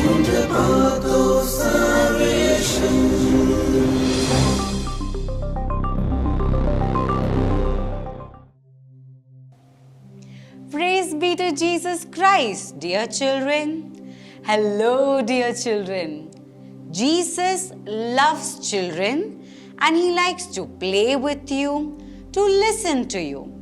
the path of salvation. Praise be to Jesus Christ, dear children. Hello, dear children. Jesus loves children and He likes to play with you, to listen to you.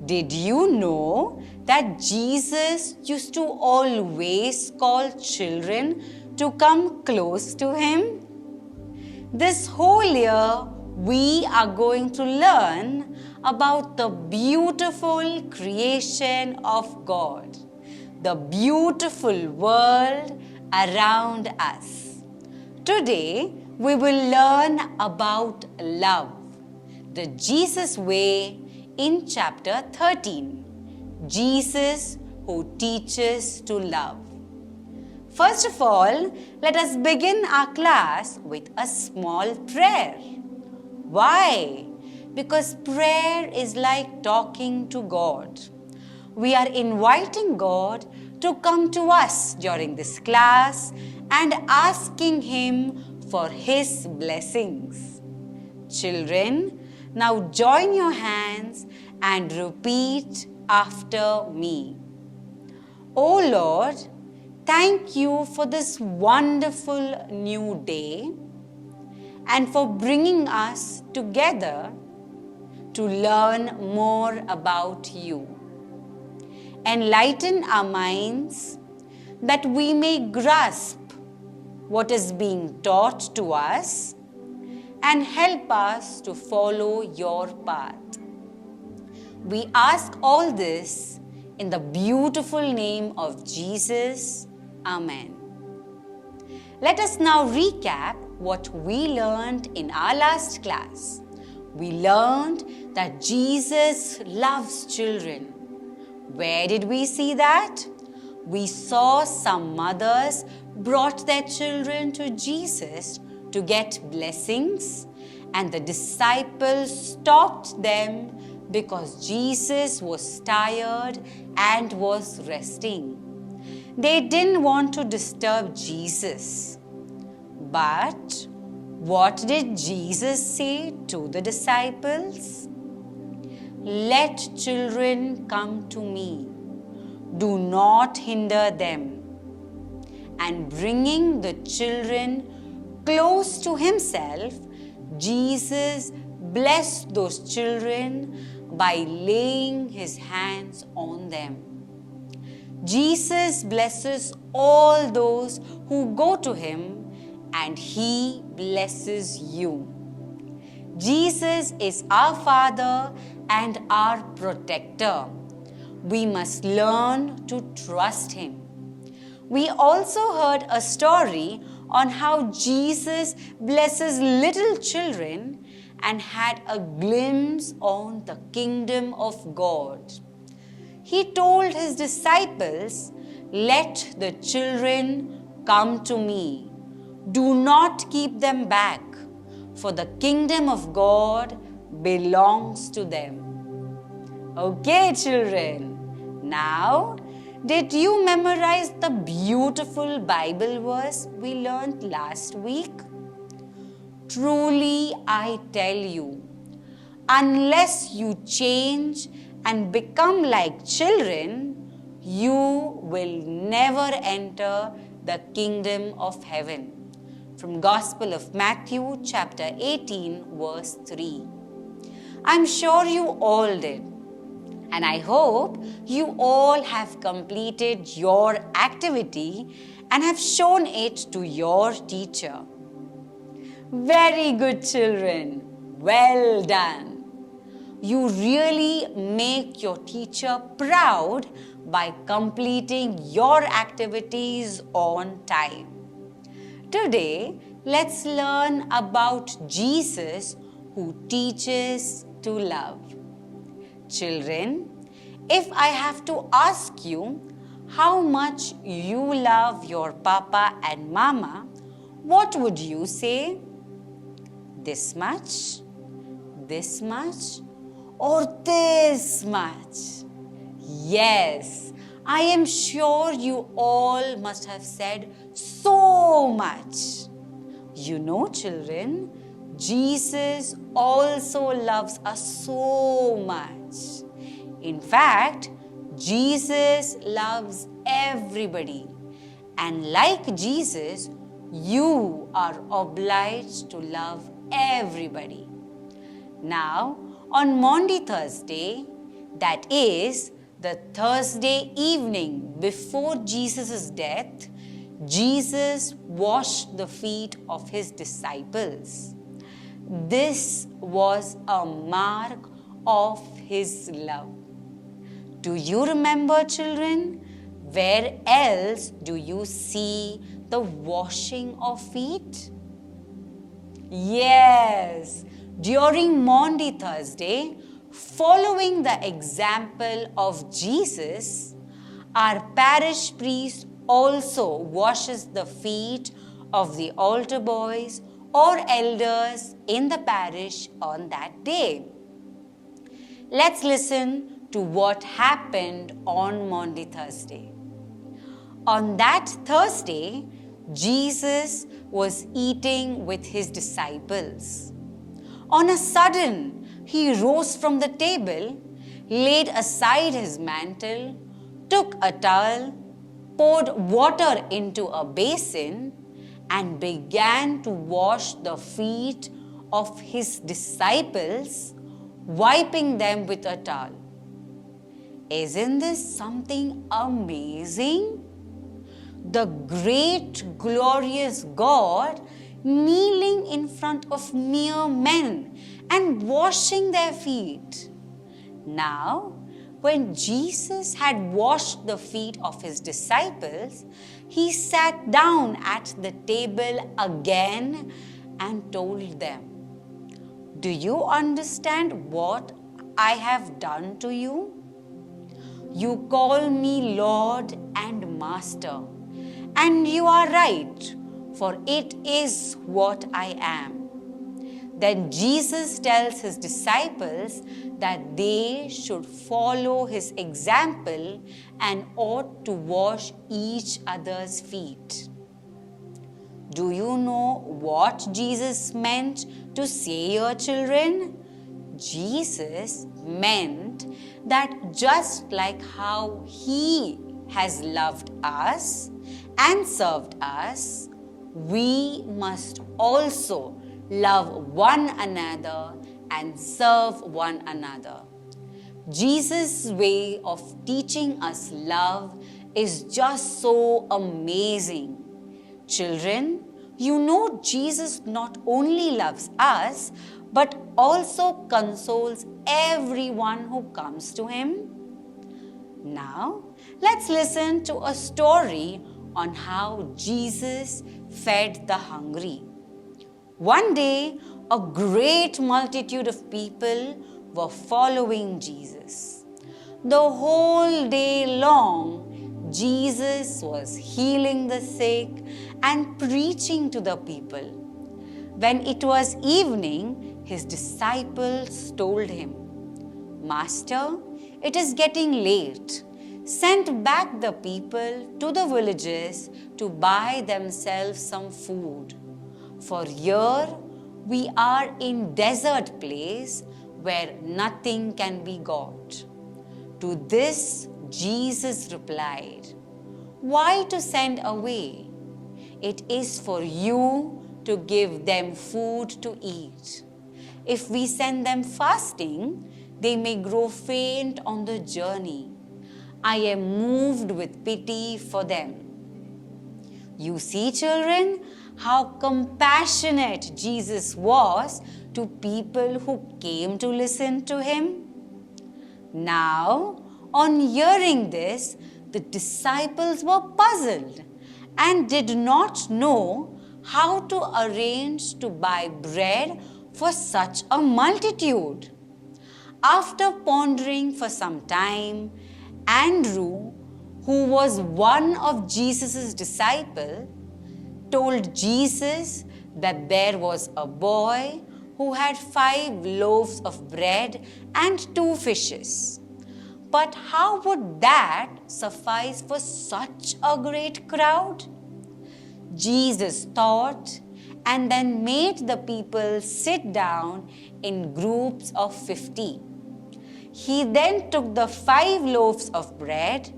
Did you know that Jesus used to always call children to come close to Him? This whole year, we are going to learn about the beautiful creation of God, the beautiful world around us. Today, we will learn about love, the Jesus way in chapter 13, Jesus who teaches to love. First of all, let us begin our class with a small prayer. Why? Because prayer is like talking to God. We are inviting God to come to us during this class and asking Him for His blessings. Children, now join your hands and repeat after me. O Lord, thank you for this wonderful new day and for bringing us together to learn more about you. Enlighten our minds that we may grasp what is being taught to us and help us to follow your path. We ask all this in the beautiful name of Jesus. Amen. Let us now recap what we learned in our last class. We learned that Jesus loves children. Where did we see that? We saw some mothers brought their children to Jesus to get blessings, and the disciples stopped them because Jesus was tired and was resting. They didn't want to disturb Jesus. But what did Jesus say to the disciples? Let children come to me. Do not hinder them. And bringing the children close to Himself, Jesus blessed those children by laying His hands on them. Jesus blesses all those who go to Him, and He blesses you. Jesus is our Father and our protector. We must learn to trust Him. We also heard a story on how Jesus blesses little children and had a glimpse on the kingdom of God. He told His disciples, "Let the children come to me. Do not keep them back, for the kingdom of God belongs to them." Okay, children. Now, did you memorize the beautiful Bible verse we learned last week? Truly, I tell you, unless you change and become like children, you will never enter the kingdom of heaven. From Gospel of Matthew chapter 18 verse 3. I'm sure you all did. And I hope you all have completed your activity and have shown it to your teacher. Very good, children. Well done. You really make your teacher proud by completing your activities on time. Today, let's learn about Jesus who teaches to love. Children, if I have to ask you how much you love your papa and mama, what would you say? This much, or this much? Yes, I am sure you all must have said so much. You know, children, Jesus also loves us so much. In fact, Jesus loves everybody. And like Jesus, you are obliged to love everybody. Now, on Maundy Thursday, that is the Thursday evening before Jesus' death, Jesus washed the feet of his disciples. This was a mark of his love. Do you remember, children? Where else do you see the washing of feet? Yes, during Maundy Thursday, following the example of Jesus, our parish priest also washes the feet of the altar boys or elders in the parish on that day. Let's listen to what happened on Maundy Thursday. On that Thursday, Jesus was eating with his disciples. On a sudden, he rose from the table, laid aside his mantle, took a towel, poured water into a basin, and began to wash the feet of his disciples, wiping them with a towel. Isn't this something amazing? The great, glorious God kneeling in front of mere men and washing their feet. Now, when Jesus had washed the feet of his disciples, he sat down at the table again and told them, "Do you understand what I have done to you? You call me Lord and Master, and you are right, for it is what I am." Then Jesus tells his disciples that they should follow his example and ought to wash each other's feet. Do you know what Jesus meant to say, your children? Jesus meant that just like how he has loved us and served us, we must also love one another and serve one another. Jesus' way of teaching us love is just so amazing. Children, you know Jesus not only loves us, but also consoles everyone who comes to him. Now, let's listen to a story on how Jesus fed the hungry. One day, a great multitude of people were following Jesus. The whole day long, Jesus was healing the sick and preaching to the people. When it was evening, his disciples told him, "Master, it is getting late. Send back the people to the villages to buy themselves some food. For here we are in desert place where nothing can be got." To this Jesus replied, "Why to send away? It is for you to give them food to eat. If we send them fasting, they may grow faint on the journey. I am moved with pity for them." You see, children, how compassionate Jesus was to people who came to listen to him. Now, on hearing this, the disciples were puzzled and did not know how to arrange to buy bread for such a multitude. After pondering for some time, Andrew, who was one of Jesus' disciples, told Jesus that there was a boy who had 5 loaves of bread and 2 fishes. But how would that suffice for such a great crowd? Jesus thought and then made the people sit down in groups of 50. He then took the 5 loaves of bread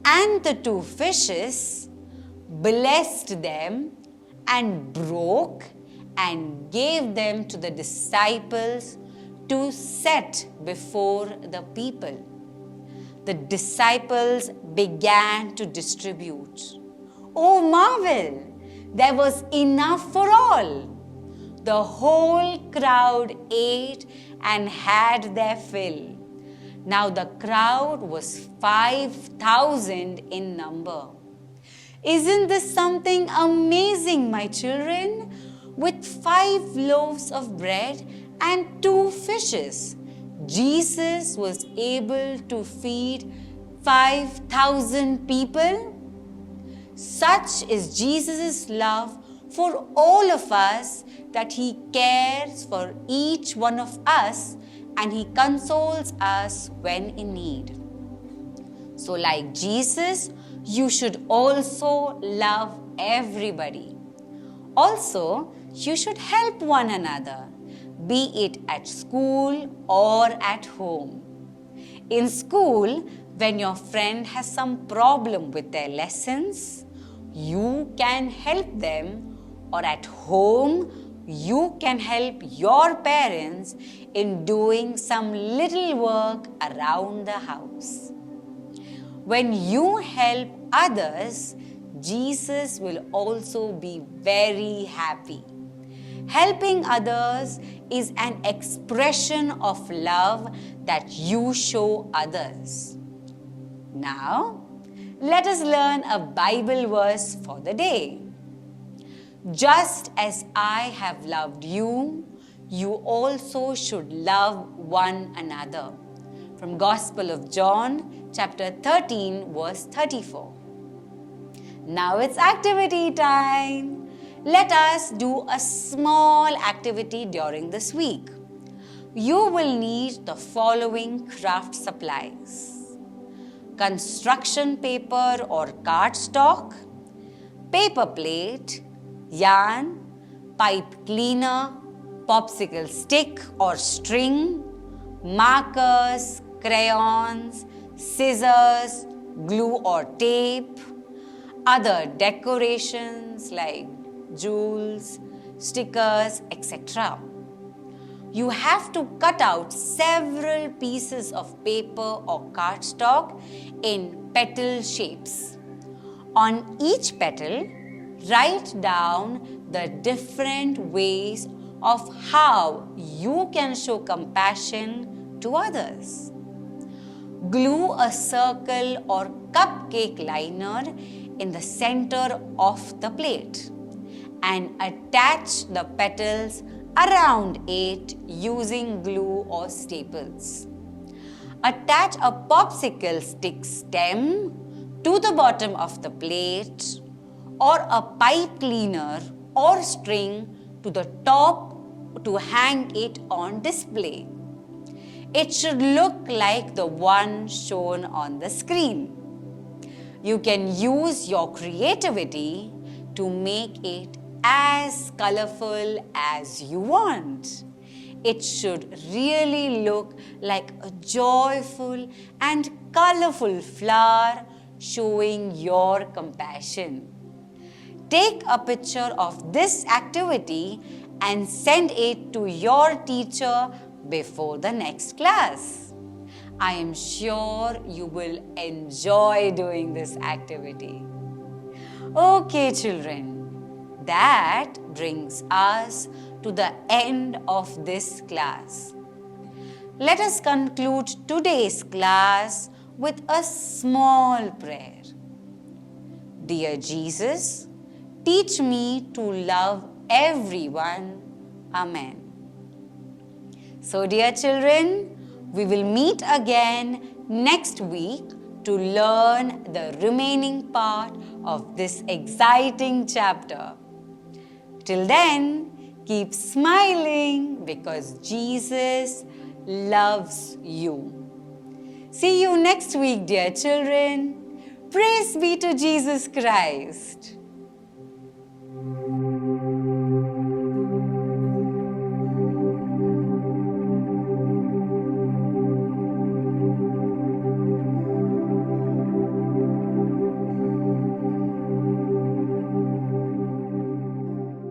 and the 2 fishes, blessed them, and broke and gave them to the disciples to set before the people. The disciples began to distribute. Oh, marvel! There was enough for all. The whole crowd ate and had their fill. Now the crowd was 5,000 in number. Isn't this something amazing, my children? With 5 loaves of bread and 2 fishes, Jesus was able to feed 5,000 people. Such is Jesus' love for all of us that He cares for each one of us and He consoles us when in need. So, like Jesus, you should also love everybody. Also, you should help one another, be it at school or at home. In school, when your friend has some problem with their lessons, you can help them, or at home, you can help your parents in doing some little work around the house. When you help others, Jesus will also be very happy. Helping others is an expression of love that you show others. Now, let us learn a Bible verse for the day. Just as I have loved you, you also should love one another. From Gospel of John, chapter 13, verse 34. Now it's activity time. Let us do a small activity during this week. You will need the following craft supplies: construction paper or cardstock, paper plate, yarn, pipe cleaner, popsicle stick or string, markers, crayons, scissors, glue or tape, other decorations like jewels, stickers, etc. You have to cut out several pieces of paper or cardstock in petal shapes. On each petal, write down the different ways of how you can show compassion to others. Glue a circle or cupcake liner in the center of the plate and attach the petals around it using glue or staples. Attach a popsicle stick stem to the bottom of the plate or a pipe cleaner or string to the top to hang it on display. It should look like the one shown on the screen. You can use your creativity to make it as colorful as you want. It should really look like a joyful and colorful flower showing your compassion. Take a picture of this activity and send it to your teacher before the next class. I am sure you will enjoy doing this activity. Okay, children. That brings us to the end of this class. Let us conclude today's class with a small prayer. Dear Jesus, teach me to love everyone. Amen. So, dear children, we will meet again next week to learn the remaining part of this exciting chapter. Till then, keep smiling because Jesus loves you. See you next week, dear children. Praise be to Jesus Christ.